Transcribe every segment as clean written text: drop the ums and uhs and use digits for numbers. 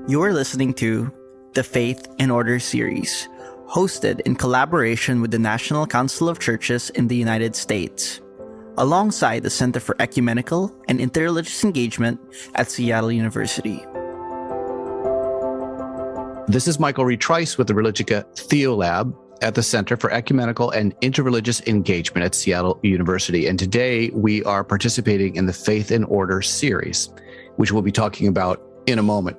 You are listening to the Faith and Order series, hosted in collaboration with the National Council of Churches in the United States, alongside the Center for Ecumenical and Interreligious Engagement at Seattle University. This is Reid Trice with the Religica Theolab at the Center for Ecumenical and Interreligious Engagement at Seattle University. And today we are participating in the Faith and Order series, which we'll be talking about in a moment.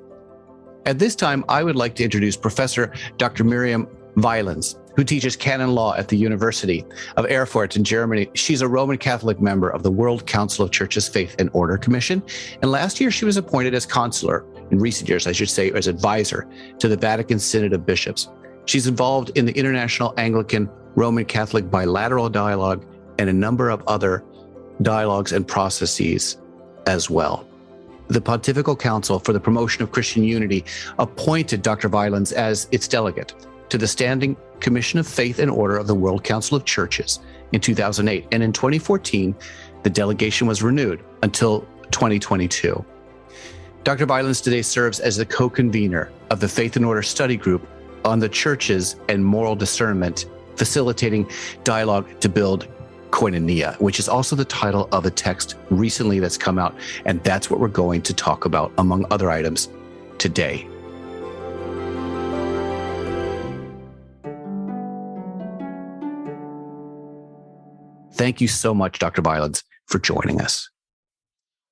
At this time, I would like to introduce Professor Dr. Myriam Wijlens, who teaches canon law at the University of Erfurt in Germany. She's a Roman Catholic member of the World Council of Churches Faith and Order Commission. And last year, she was appointed as consular, in recent years, I should say, as advisor to the Vatican Synod of Bishops. She's involved in the International Anglican Roman Catholic Bilateral Dialogue and a number of other dialogues and processes as well. The Pontifical Council for the Promotion of Christian Unity appointed Dr. Wijlens as its delegate to the Standing Commission of Faith and Order of the World Council of Churches in 2008. And in 2014, the delegation was renewed until 2022. Dr. Wijlens today serves as the co-convener of the Faith and Order Study Group on the Churches and Moral Discernment, facilitating dialogue to build koinonia, which is also the title of a text recently that's come out. And that's what we're going to talk about, among other items, today. Thank you so much, Dr. Wijlens, for joining us.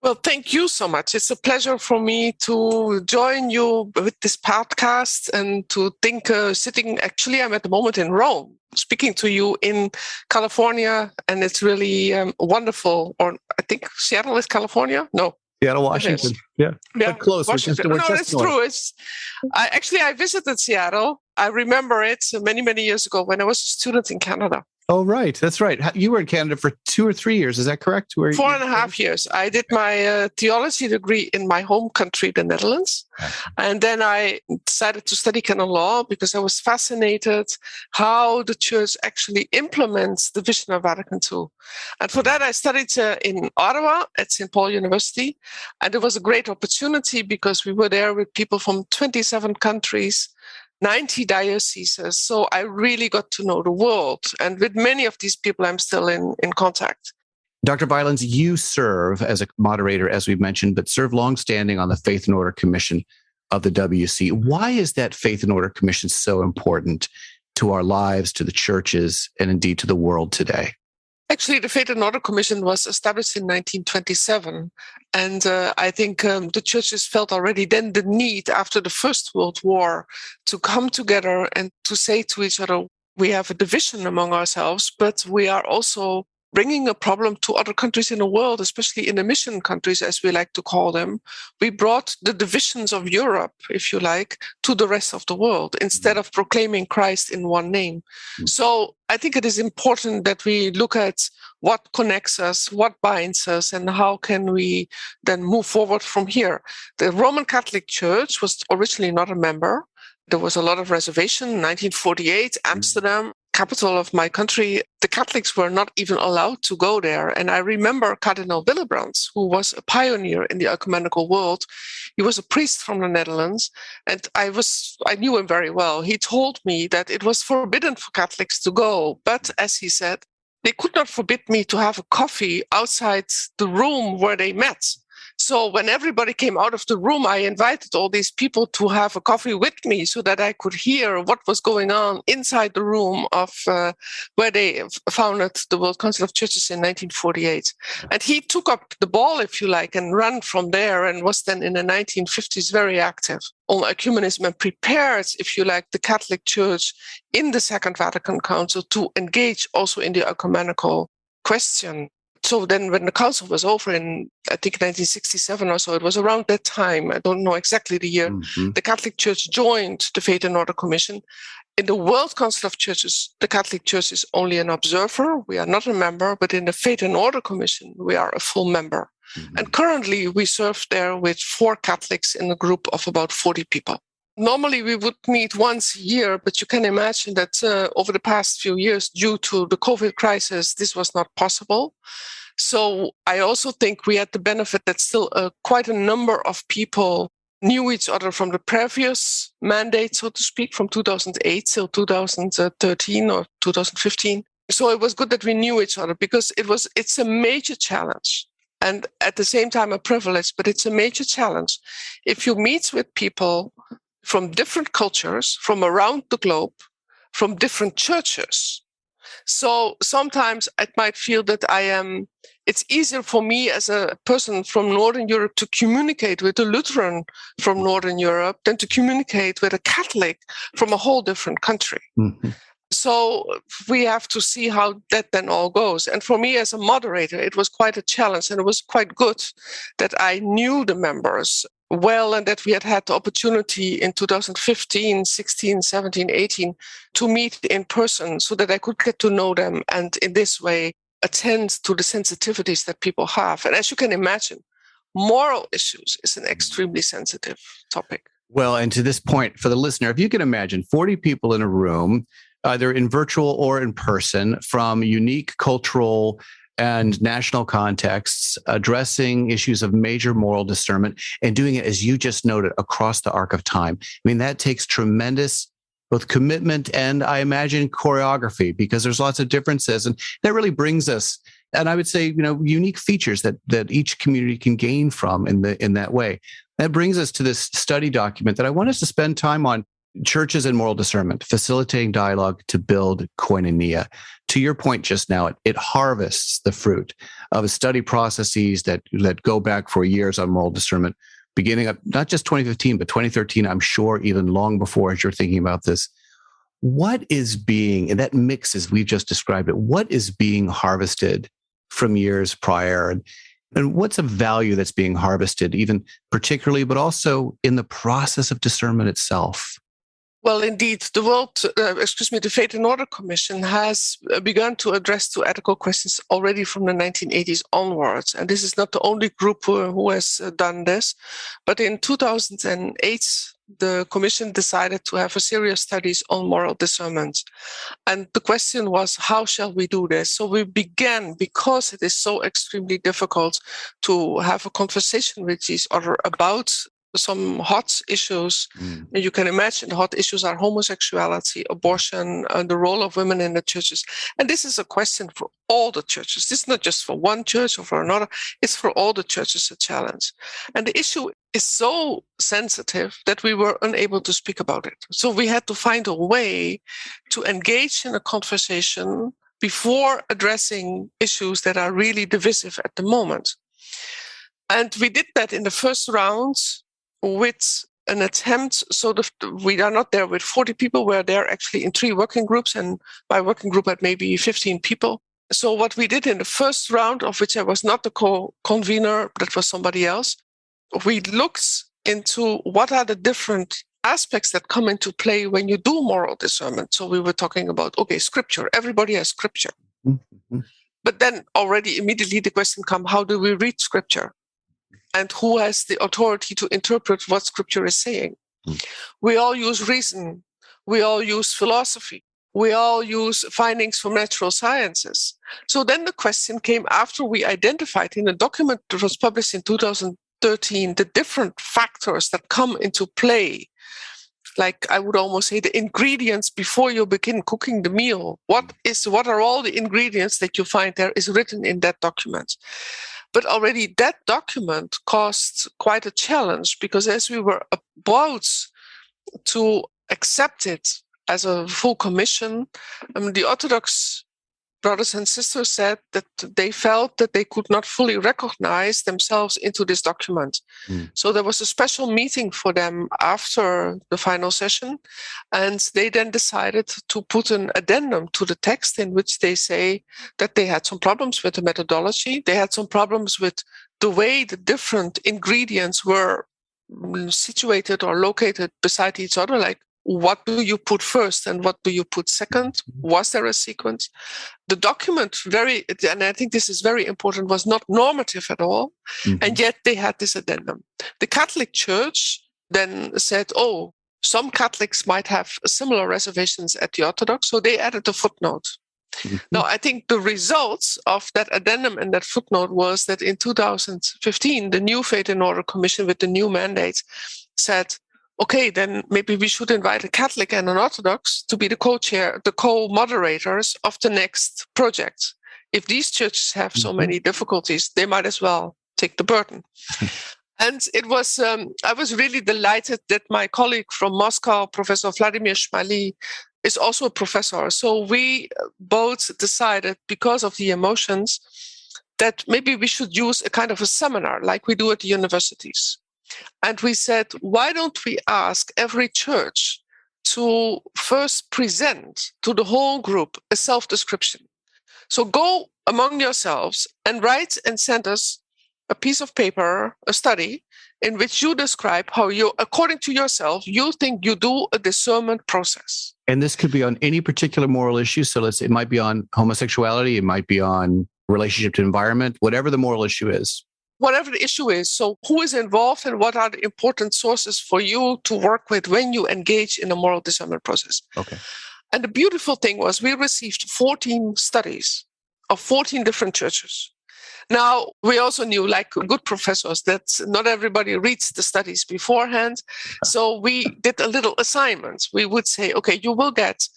Well, thank you so much. It's a pleasure for me to join you with this podcast and to think I'm at the moment in Rome, speaking to you in California, and it's really wonderful. Or I think Seattle is California? No. Seattle, Washington. Yeah. But close. Washington. It's true. I visited Seattle. I remember it many, many years ago when I was a student in Canada. Oh, right. That's right. You were in Canada for 2 or 3 years. Is that correct? 4.5 years. I did my theology degree in my home country, the Netherlands. And then I decided to study canon law because I was fascinated how the church actually implements the vision of Vatican II. And for that, I studied in Ottawa at St. Paul University. And it was a great opportunity because we were there with people from 27 countries, 90 dioceses. So I really got to know the world. And with many of these people, I'm still in contact. Dr. Wijlens, you serve as a moderator, as we've mentioned, but serve longstanding on the Faith and Order Commission of the WC. Why is that Faith and Order Commission so important to our lives, to the churches, and indeed to the world today? Actually, the Faith and Order Commission was established in 1927. And I think the churches felt already then the need after the First World War to come together and to say to each other, we have a division among ourselves, but we are also bringing a problem to other countries in the world, especially in the mission countries, as we like to call them. We brought the divisions of Europe, if you like, to the rest of the world instead of proclaiming Christ in one name. So I think it is important that we look at what connects us, what binds us, and how can we then move forward from here. The Roman Catholic Church was originally not a member. There was a lot of reservation. 1948, Amsterdam, capital of my country, the Catholics were not even allowed to go there. And I remember Cardinal Willebrands, who was a pioneer in the ecumenical world. He was a priest from the Netherlands, and I knew him very well. He told me that it was forbidden for Catholics to go, but as he said, they could not forbid me to have a coffee outside the room where they met. So when everybody came out of the room, I invited all these people to have a coffee with me so that I could hear what was going on inside the room of where they founded the World Council of Churches in 1948. And he took up the ball, if you like, and ran from there and was then in the 1950s very active on ecumenism and prepared, if you like, the Catholic Church in the Second Vatican Council to engage also in the ecumenical question. So then when the council was over in, I think, 1967 or so, it was around that time, I don't know exactly the year, the Catholic Church joined the Faith and Order Commission. In the World Council of Churches, the Catholic Church is only an observer. We are not a member, but in the Faith and Order Commission, we are a full member. And currently we serve there with 4 Catholics in a group of about 40 people. Normally, we would meet once a year, but you can imagine that over the past few years, due to the COVID crisis, this was not possible. So I also think we had the benefit that still quite a number of people knew each other from the previous mandate, so to speak, from 2008 till 2013 or 2015. So it was good that we knew each other because it's a major challenge and at the same time a privilege, but it's a major challenge. If you meet with people from different cultures, from around the globe, from different churches. So sometimes I might feel that it's easier for me as a person from Northern Europe to communicate with a Lutheran from Northern Europe than to communicate with a Catholic from a whole different country. Mm-hmm. So we have to see how that then all goes. And for me as a moderator, it was quite a challenge, and it was quite good that I knew the members well and that we had the opportunity in 2015, 16, 17, 18 to meet in person so that I could get to know them and in this way attend to the sensitivities that people have. And as you can imagine, moral issues is an extremely sensitive topic. Well, and to this point, for the listener, if you can imagine 40 people in a room, either in virtual or in person, from unique cultural and national contexts, addressing issues of major moral discernment and doing it, as you just noted, across the arc of time. I mean, that takes tremendous both commitment and, I imagine, choreography, because there's lots of differences. And that really brings us, and I would say, unique features that each community can gain from in that way. That brings us to this study document that I want us to spend time on: Churches and Moral Discernment, Facilitating Dialogue to Build Koinonia. To your point just now, it harvests the fruit of study processes that go back for years on moral discernment, beginning up not just 2015, but 2013, I'm sure even long before, as you're thinking about this. What is being, in that mix as we've just described it, what is being harvested from years prior? And what's a value that's being harvested, even particularly, but also in the process of discernment itself? Well, indeed, the Faith and Order Commission has begun to address two ethical questions already from the 1980s onwards. And this is not the only group who has done this. But in 2008, the Commission decided to have a series of studies on moral discernment. And the question was, how shall we do this? So we began, because it is so extremely difficult to have a conversation with each other about some hot issues. And you can imagine the hot issues are homosexuality, abortion, and the role of women in the churches. And this is a question for all the churches. This is not just for one church or for another. It's for all the churches a challenge. And the issue is so sensitive that we were unable to speak about it. So we had to find a way to engage in a conversation before addressing issues that are really divisive at the moment. And we did that in the first round with an attempt, so we are not there with 40 people, we're there actually in 3 working groups, and my working group had maybe 15 people. So what we did in the first round, of which I was not the co-convener, that was somebody else, we looked into what are the different aspects that come into play when you do moral discernment. So we were talking about, scripture, everybody has scripture. Mm-hmm. But then already immediately the question comes, how do we read scripture? And who has the authority to interpret what scripture is saying? We all use reason. We all use philosophy. We all use findings from natural sciences. So then the question came after we identified in a document that was published in 2013 the different factors that come into play. Like I would almost say the ingredients before you begin cooking the meal. What are all the ingredients that you find there is written in that document. But already that document caused quite a challenge, because as we were about to accept it as a full commission, the Orthodox brothers and sisters said that they felt that they could not fully recognize themselves into this document. So there was a special meeting for them after the final session, and they then decided to put an addendum to the text in which they say that they had some problems with the methodology, they had some problems with the way the different ingredients were situated or located beside each other, like what do you put first and what do you put second? Was there a sequence? The document, and I think this is very important, was not normative at all. And yet they had this addendum. The Catholic Church then said, some Catholics might have similar reservations at the Orthodox, so they added a footnote. Now, I think the results of that addendum and that footnote was that in 2015, the new Faith and Order Commission with the new mandate said, okay, then maybe we should invite a Catholic and an Orthodox to be the co-chair, the co-moderators of the next project. If these churches have so many difficulties, they might as well take the burden. And it was, I was really delighted that my colleague from Moscow, Professor Vladimir Shmaly, is also a professor. So we both decided, because of the emotions, that maybe we should use a kind of a seminar like we do at the universities. And we said, why don't we ask every church to first present to the whole group a self-description? So go among yourselves and write and send us a piece of paper, a study, in which you describe how you, according to yourself, you think you do a discernment process. And this could be on any particular moral issue. So it might be on homosexuality, it might be on relationship to environment, whatever the moral issue is. Whatever the issue is. So who is involved and what are the important sources for you to work with when you engage in a moral discernment process? Okay. And the beautiful thing was we received 14 studies of 14 different churches. Now, we also knew, like good professors, that not everybody reads the studies beforehand. So we did a little assignment. We would say, okay, you will get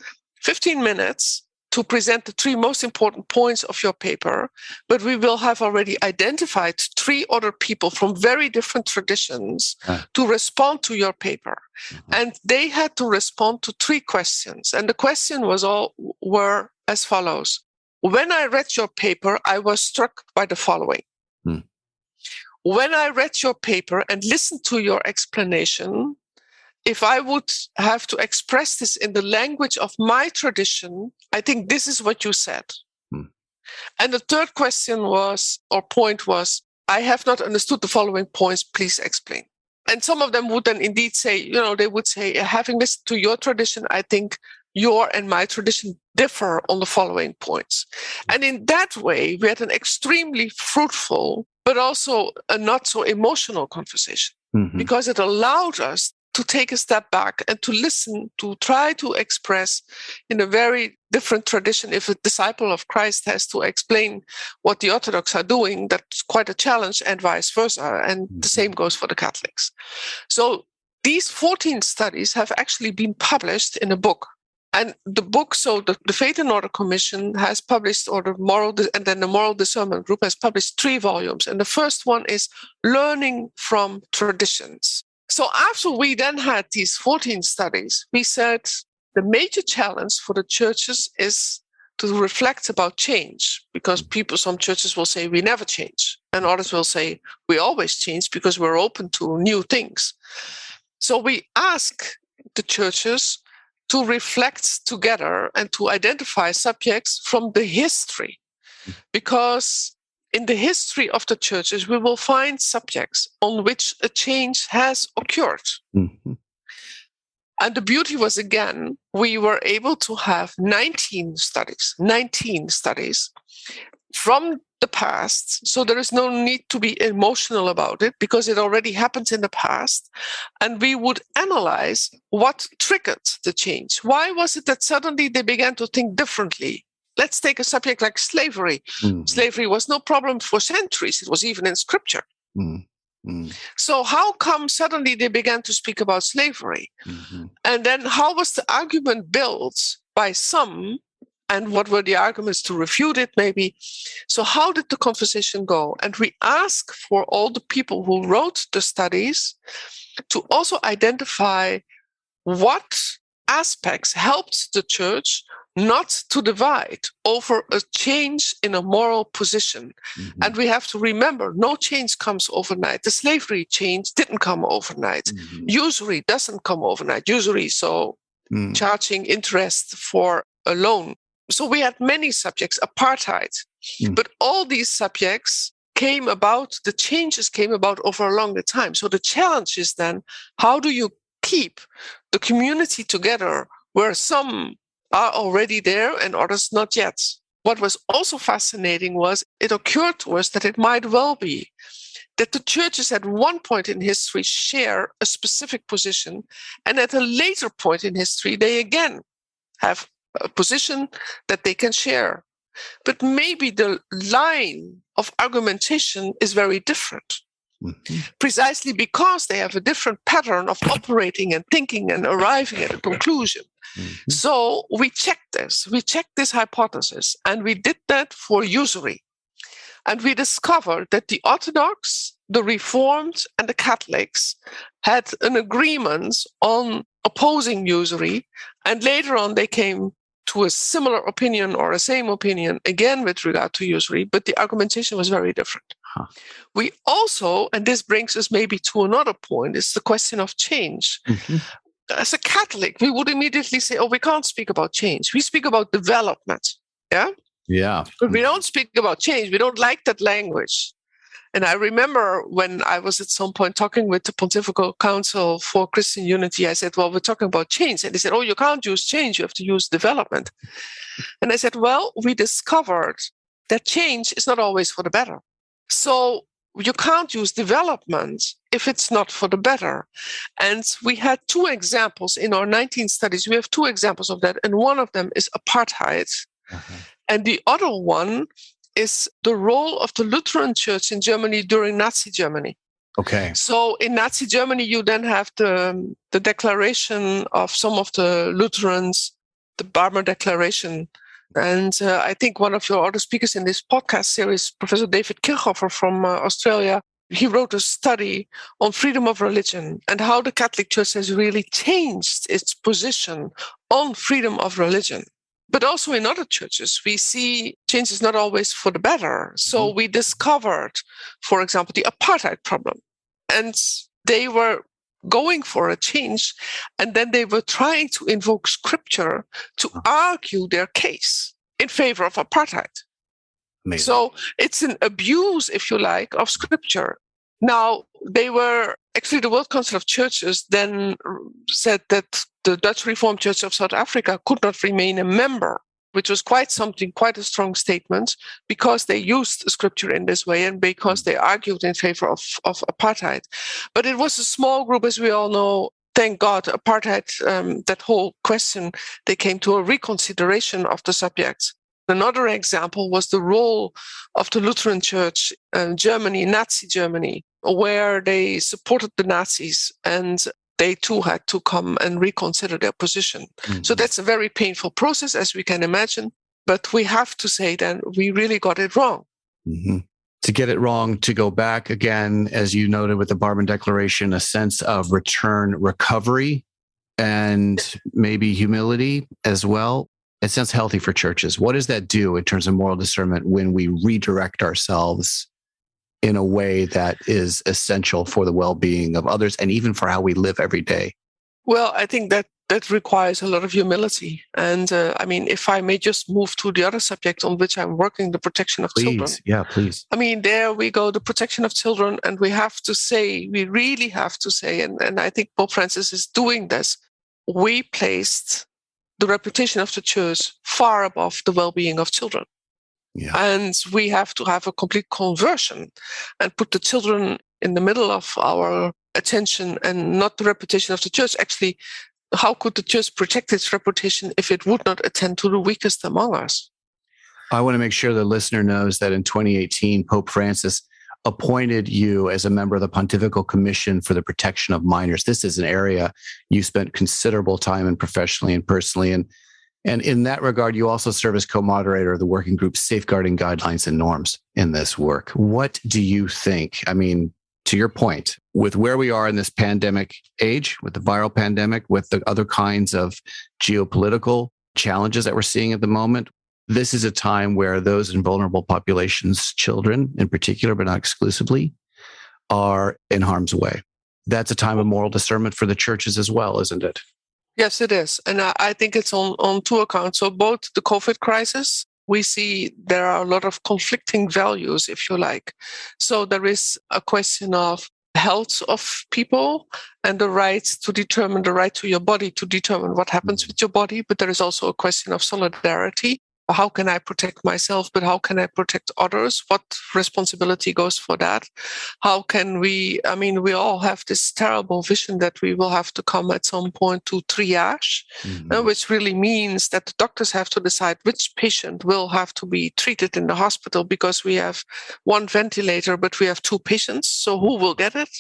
15 minutes to present the 3 most important points of your paper, but we will have already identified 3 other people from very different traditions to respond to your paper. And they had to respond to 3 questions. And the question were as follows. When I read your paper, I was struck by the following. When I read your paper and listened to your explanation, if I would have to express this in the language of my tradition, I think this is what you said. And the third question was, or point was, I have not understood the following points, please explain. And some of them would then indeed say, they would say, having listened to your tradition, I think your and my tradition differ on the following points. And in that way, we had an extremely fruitful, but also a not so emotional conversation, because it allowed us to take a step back and to listen, to try to express in a very different tradition. If a disciple of Christ has to explain what the Orthodox are doing, that's quite a challenge, and vice versa. And the same goes for the Catholics. So these 14 studies have actually been published in a book. And the book, so the Faith and Order Commission has published, and then the Moral Discernment Group has published 3 volumes. And the first one is Learning from Traditions. So after we then had these 14 studies, we said the major challenge for the churches is to reflect about change, because some churches will say we never change, and others will say we always change because we're open to new things. So we ask the churches to reflect together and to identify subjects from the history, because in the history of the churches, we will find subjects on which a change has occurred. And the beauty was, again, we were able to have 19 studies from the past. So there is no need to be emotional about it because it already happened in the past. And we would analyze what triggered the change. Why was it that suddenly they began to think differently? Let's take a subject like slavery. Slavery was no problem for centuries. It was even in scripture. So how come suddenly they began to speak about slavery? And then how was the argument built by some? And what were the arguments to refute it, maybe? So how did the conversation go? And we ask for all the people who wrote the studies to also identify what aspects helped the church not to divide over a change in a moral position. And we have to remember, no change comes overnight. The slavery change didn't come overnight. Usury doesn't come overnight. Usury, so charging interest for a loan. So we had many subjects, apartheid. But all these subjects the changes came about over a longer time. So the challenge is then, how do you keep the community together where some are already there and others not yet? What was also fascinating was it occurred to us that it might well be that the churches at one point in history share a specific position, and at a later point in history, they again have a position that they can share. But maybe the line of argumentation is very different. precisely because they have a different pattern of operating and thinking and arriving at a conclusion. So we checked this hypothesis, and we did that for usury. And we discovered that the Orthodox, the Reformed, and the Catholics had an agreement on opposing usury, and later on they came to a similar opinion or a same opinion again with regard to usury, but the argumentation was very different. We also, and this brings us maybe to another point, is the question of change. As a Catholic, we would immediately say, oh, we can't speak about change. We speak about development. Yeah. But we don't speak about change. We don't like that language. And I remember when I was at some point talking with the Pontifical Council for Christian Unity, I said, well, we're talking about change. And they said, oh, you can't use change. You have to use development. And I said, well, we discovered that change is not always for the better. So you can't use development if it's not for the better. And we had two examples in our 19 studies. We have two examples of that. And one of them is apartheid. And the other one is the role of the Lutheran Church in Germany during Nazi Germany. Okay. So in Nazi Germany, you then have the declaration of some of the Lutherans, the Barmer Declaration. And I think one of your other speakers in this podcast series, Professor David Kirchhofer from Australia, he wrote a study on freedom of religion and how the Catholic Church has really changed its position on freedom of religion. But also in other churches, we see change is not always for the better. So we discovered, for example, the apartheid problem. And they were going for a change, and then they were trying to invoke scripture to argue their case in favor of apartheid. Amazing. So it's an abuse, if you like, of scripture. Now, they were actually, the World Council of Churches then said that the Dutch Reformed Church of South Africa could not remain a member, which was quite a strong statement, because they used scripture in this way and because they argued in favor of apartheid. But it was a small group, as we all know. Thank God, apartheid, that whole question, they came to a reconsideration of the subject. Another example was the role of the Lutheran Church in Germany, Nazi Germany, where they supported the Nazis and they too had to come and reconsider their position. So that's a very painful process, as we can imagine. But we have to say then we really got it wrong. To get it wrong, to go back again, as you noted with the Barmer Declaration, a sense of return recovery and maybe humility as well. It sounds healthy for churches. What does that do in terms of moral discernment when we redirect ourselves in a way that is essential for the well-being of others and even for how we live every day? Well, I think that requires a lot of humility. And if I may just move to the other subject on which I'm working, the protection of children. Yeah, please. There we go, the protection of children. And we really have to say, and I think Pope Francis is doing this, we placed the reputation of the church far above the well-being of children. Yeah. And we have to have a complete conversion and put the children in the middle of our attention and not the reputation of the church. Actually, how could the church protect its reputation if it would not attend to the weakest among us? I want to make sure the listener knows that in 2018, Pope Francis appointed you as a member of the Pontifical Commission for the Protection of Minors. This is an area you spent considerable time in professionally and personally. And in that regard, you also serve as co-moderator of the working group Safeguarding Guidelines and Norms in this work. What do you think? To your point, with where we are in this pandemic age, with the viral pandemic, with the other kinds of geopolitical challenges that we're seeing at the moment, this is a time where those in vulnerable populations, children in particular, but not exclusively, are in harm's way. That's a time of moral discernment for the churches as well, isn't it? Yes, it is. And I think it's on two accounts. So both the COVID crisis, we see there are a lot of conflicting values, if you like. So there is a question of health of people and the right to your body, to determine what happens with your body. But there is also a question of solidarity how can I protect myself, but how can I protect others? What responsibility goes for that? How can we all have this terrible vision that we will have to come at some point to triage, which really means that the doctors have to decide which patient will have to be treated in the hospital because we have one ventilator, but we have two patients. So who will get it?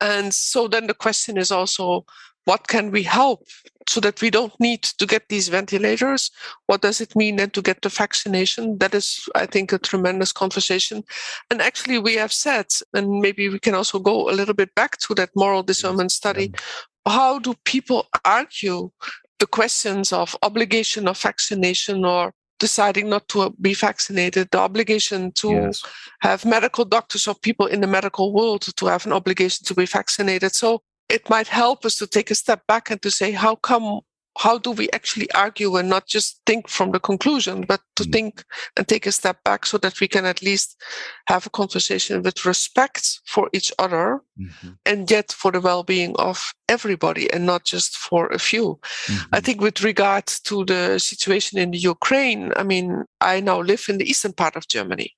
And so then the question is also, what can we help so that we don't need to get these ventilators? What does it mean then to get the vaccination? That is, I think, a tremendous conversation. And actually, we have said, and maybe we can also go a little bit back to that moral discernment study, how do people argue the questions of obligation of vaccination or deciding not to be vaccinated, the obligation to have medical doctors or people in the medical world to have an obligation to be vaccinated. So it might help us to take a step back and to say, how do we actually argue and not just think from the conclusion, but to think and take a step back so that we can at least have a conversation with respect for each other and yet for the well-being of everybody and not just for a few. I think with regard to the situation in the Ukraine, I now live in the eastern part of Germany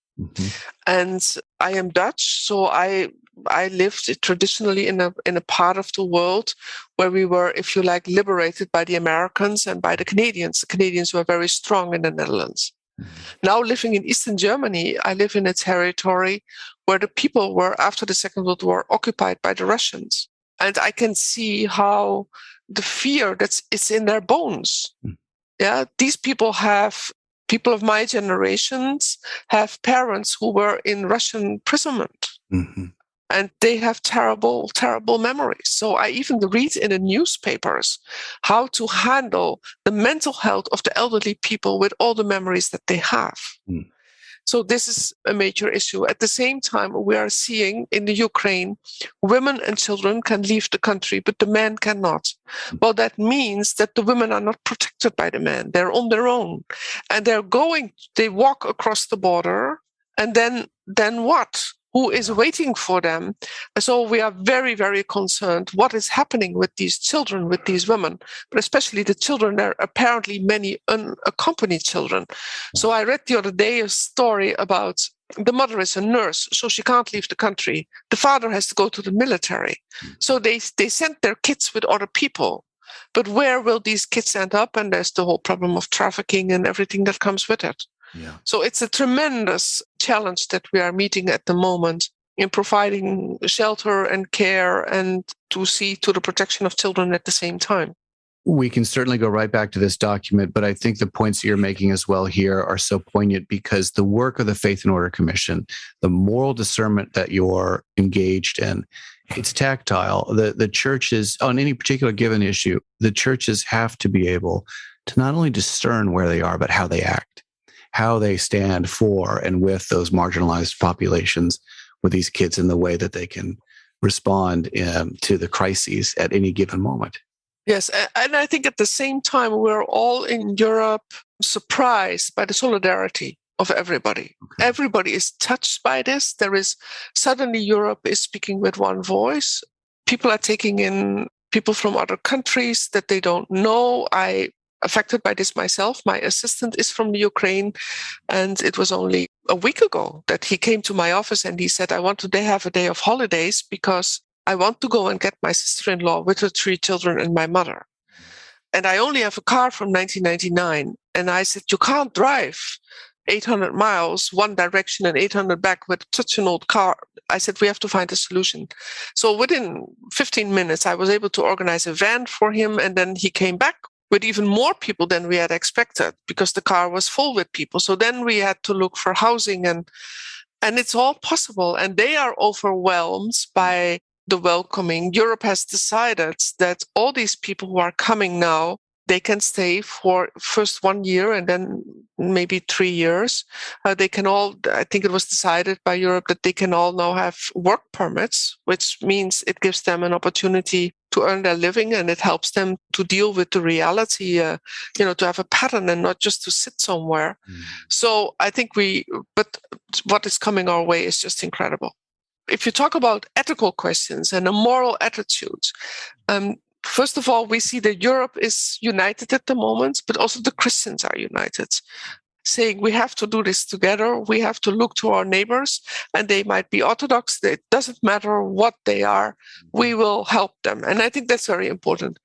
and I am Dutch, so I lived traditionally in a part of the world where we were, if you like, liberated by the Americans and by the Canadians. The Canadians were very strong in the Netherlands. Now living in Eastern Germany, I live in a territory where the people were, after the Second World War, occupied by the Russians. And I can see how the fear it's in their bones. These people of my generations have parents who were in Russian imprisonment. And they have terrible, terrible memories. So I even read in the newspapers how to handle the mental health of the elderly people with all the memories that they have. So this is a major issue. At the same time, we are seeing in the Ukraine, women and children can leave the country, but the men cannot. Well, that means that the women are not protected by the men. They're on their own. And they walk across the border, and then what? Who is waiting for them? So we are very, very concerned what is happening with these children, with these women, but especially the children. There are apparently many unaccompanied children. So I read the other day a story about the mother is a nurse, so she can't leave the country. The father has to go to the military. So they send their kids with other people. But where will these kids end up? And there's the whole problem of trafficking and everything that comes with it. So it's a tremendous challenge that we are meeting at the moment in providing shelter and care and to see to the protection of children at the same time. We can certainly go right back to this document, but I think the points that you're making as well here are so poignant because the work of the Faith and Order Commission, the moral discernment that you're engaged in, it's tactile. The churches, on any particular given issue, the churches have to be able to not only discern where they are, but how they act, how they stand for and with those marginalized populations, with these kids in the way that they can respond to the crises at any given moment. Yes, and I think at the same time, we're all in Europe surprised by the solidarity of everybody. Okay. Everybody is touched by this. Suddenly Europe is speaking with one voice. People are taking in people from other countries that they don't know. I affected by this myself. My assistant is from the Ukraine, and it was only a week ago that he came to my office and he said, I want to have a day of holidays because I want to go and get my sister-in-law with her 3 children and my mother. And I only have a car from 1999. And I said, you can't drive 800 miles one direction and 800 back with such an old car. I said, we have to find a solution. So within 15 minutes, I was able to organize a van for him. And then he came back with even more people than we had expected because the car was full with people. So then we had to look for housing and it's all possible. And they are overwhelmed by the welcoming. Europe has decided that all these people who are coming now, they can stay for first 1 year and then maybe 3 years. They can all, I think it was decided by Europe that they can all now have work permits, which means it gives them an opportunity to earn their living and it helps them to deal with the reality, to have a pattern and not just to sit somewhere. So I think but what is coming our way is just incredible. If you talk about ethical questions and a moral attitude, first of all, we see that Europe is united at the moment, but also the Christians are united. saying we have to do this together. We have to look to our neighbors, and they might be Orthodox. It doesn't matter what they are. We will help them. And I think that's very important.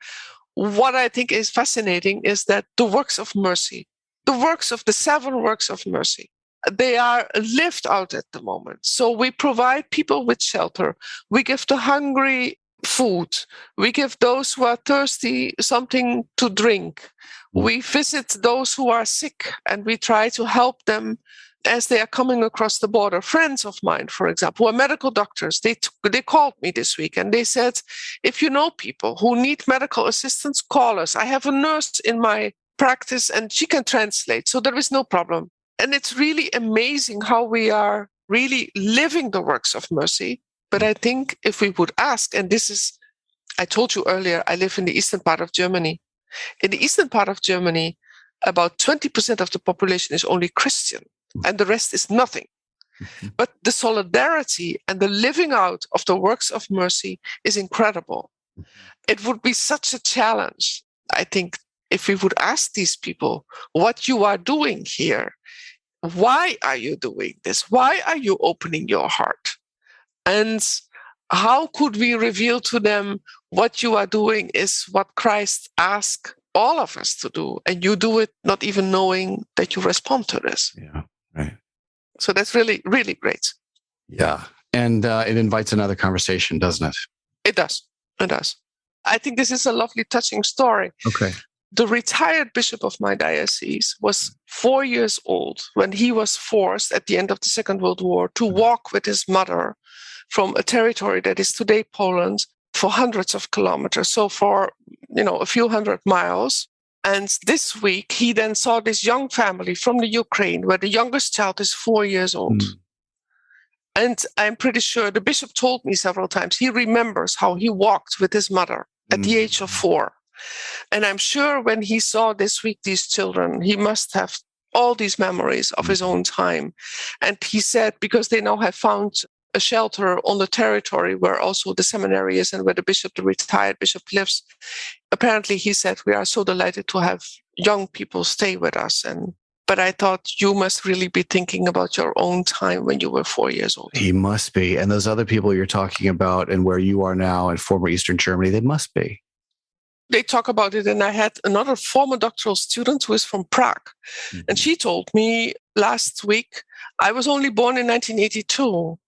What I think is fascinating is that the works of mercy, the 7 works of mercy, they are lived out at the moment. So we provide people with shelter. We give the hungry food. We give those who are thirsty something to drink. We visit those who are sick, and we try to help them as they are coming across the border. Friends of mine, for example, who are medical doctors, they called me this week and they said, if you know people who need medical assistance, call us. I have a nurse in my practice and she can translate, so there is no problem. And it's really amazing how we are really living the works of mercy. But I think if we would ask, and this is, I told you earlier, I live in the eastern part of Germany. In the eastern part of Germany, about 20% of the population is only Christian, and the rest is nothing. But the solidarity and the living out of the works of mercy is incredible. It would be such a challenge, I think, if we would ask these people what you are doing here. Why are you doing this? Why are you opening your heart? And how could we reveal to them what you are doing is what Christ asked all of us to do, and you do it not even knowing that you respond to this. Yeah, right. So that's really, really great. Yeah. And it invites another conversation, doesn't it? It does. It does. I think this is a lovely, touching story. Okay. The retired bishop of my diocese was 4 years old when he was forced at the end of the Second World War to walk with his mother from a territory that is today Poland for hundreds of kilometers. So for, a few hundred miles. And this week, he then saw this young family from the Ukraine where the youngest child is 4 years old. And I'm pretty sure the bishop told me several times he remembers how he walked with his mother at the age of 4. And I'm sure when he saw this week these children, he must have all these memories of his own time. And he said, because they now have found a shelter on the territory where also the seminary is and where the retired bishop lives, apparently he said, we are so delighted to have young people stay with us. But I thought you must really be thinking about your own time when you were 4 years old. He must be. And those other people you're talking about and where you are now in former Eastern Germany, they must be. They talk about it. And I had another former doctoral student who is from Prague. And she told me last week, I was only born in 1982,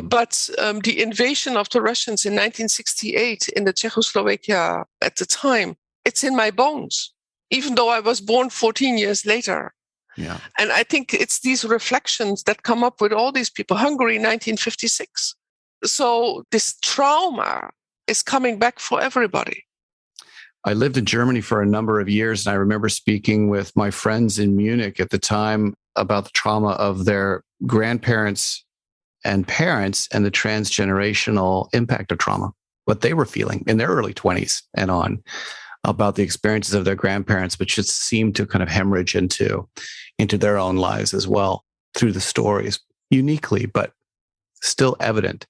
but the invasion of the Russians in 1968 in the Czechoslovakia at the time, it's in my bones, even though I was born 14 years later. Yeah. And I think it's these reflections that come up with all these people. Hungary, 1956. So this trauma is coming back for everybody. I lived in Germany for a number of years, and I remember speaking with my friends in Munich at the time about the trauma of their grandparents and parents and the transgenerational impact of trauma, what they were feeling in their early 20s and on, about the experiences of their grandparents, which just seemed to kind of hemorrhage into their own lives as well through the stories, uniquely, but still evident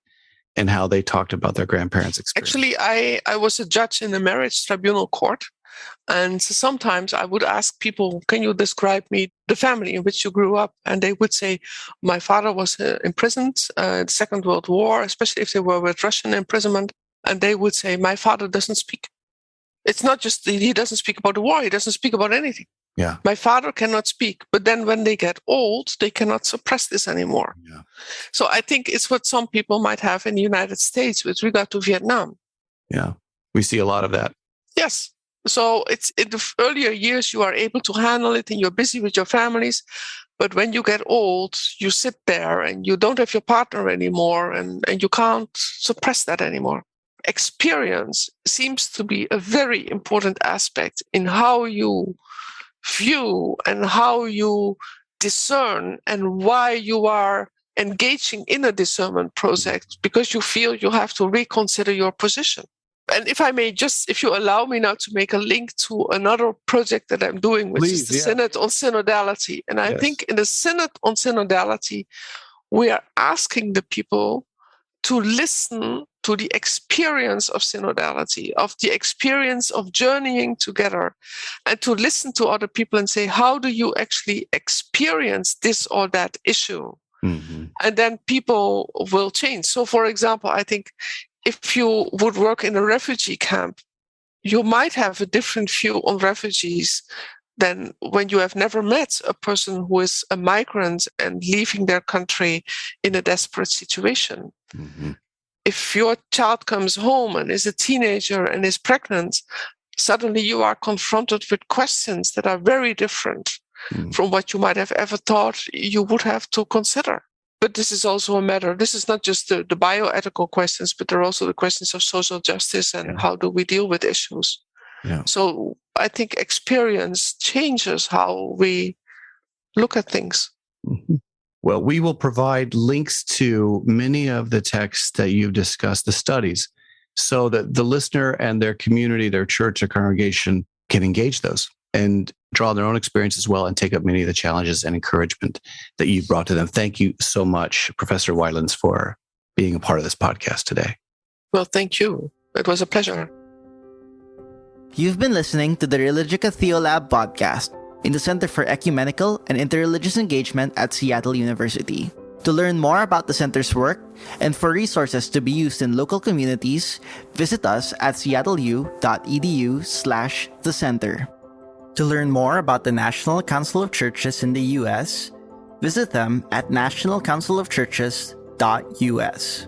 in how they talked about their grandparents' experience. Actually, I was a judge in the marriage tribunal court. And sometimes I would ask people, can you describe me the family in which you grew up? And they would say, my father was imprisoned in the Second World War, especially if they were with Russian imprisonment. And they would say, my father doesn't speak. It's not just he doesn't speak about the war. He doesn't speak about anything. Yeah. My father cannot speak. But then when they get old, they cannot suppress this anymore. Yeah. So I think it's what some people might have in the United States with regard to Vietnam. Yeah. We see a lot of that. Yes. So it's in the earlier years, you are able to handle it and you're busy with your families. But when you get old, you sit there and you don't have your partner anymore and you can't suppress that anymore. Experience seems to be a very important aspect in how you view and how you discern and why you are engaging in a discernment process, because you feel you have to reconsider your position. And if I may if you allow me now to make a link to another project that I'm doing, which is the Synod on Synodality. And I think in the Synod on Synodality, we are asking the people to listen to the experience of synodality, of the experience of journeying together, and to listen to other people and say, how do you actually experience this or that issue? Mm-hmm. And then people will change. So, for example, I think if you would work in a refugee camp, you might have a different view on refugees than when you have never met a person who is a migrant and leaving their country in a desperate situation. Mm-hmm. If your child comes home and is a teenager and is pregnant, suddenly you are confronted with questions that are very different from what you might have ever thought you would have to consider. But this is also a matter, this is not just the bioethical questions, but there are also the questions of social justice and how do we deal with issues. Yeah. So I think experience changes how we look at things. Mm-hmm. Well, we will provide links to many of the texts that you've discussed, the studies, so that the listener and their community, their church or congregation can engage those and draw their own experience as well and take up many of the challenges and encouragement that you've brought to them. Thank you so much, Professor Wijlens, for being a part of this podcast today. Well, thank you. It was a pleasure. You've been listening to the Religica Theolab podcast in the Center for Ecumenical and Interreligious Engagement at Seattle University. To learn more about the center's work and for resources to be used in local communities, visit us at seattleu.edu/thecenter. To learn more about the National Council of Churches in the U.S., visit them at nationalcouncilofchurches.us.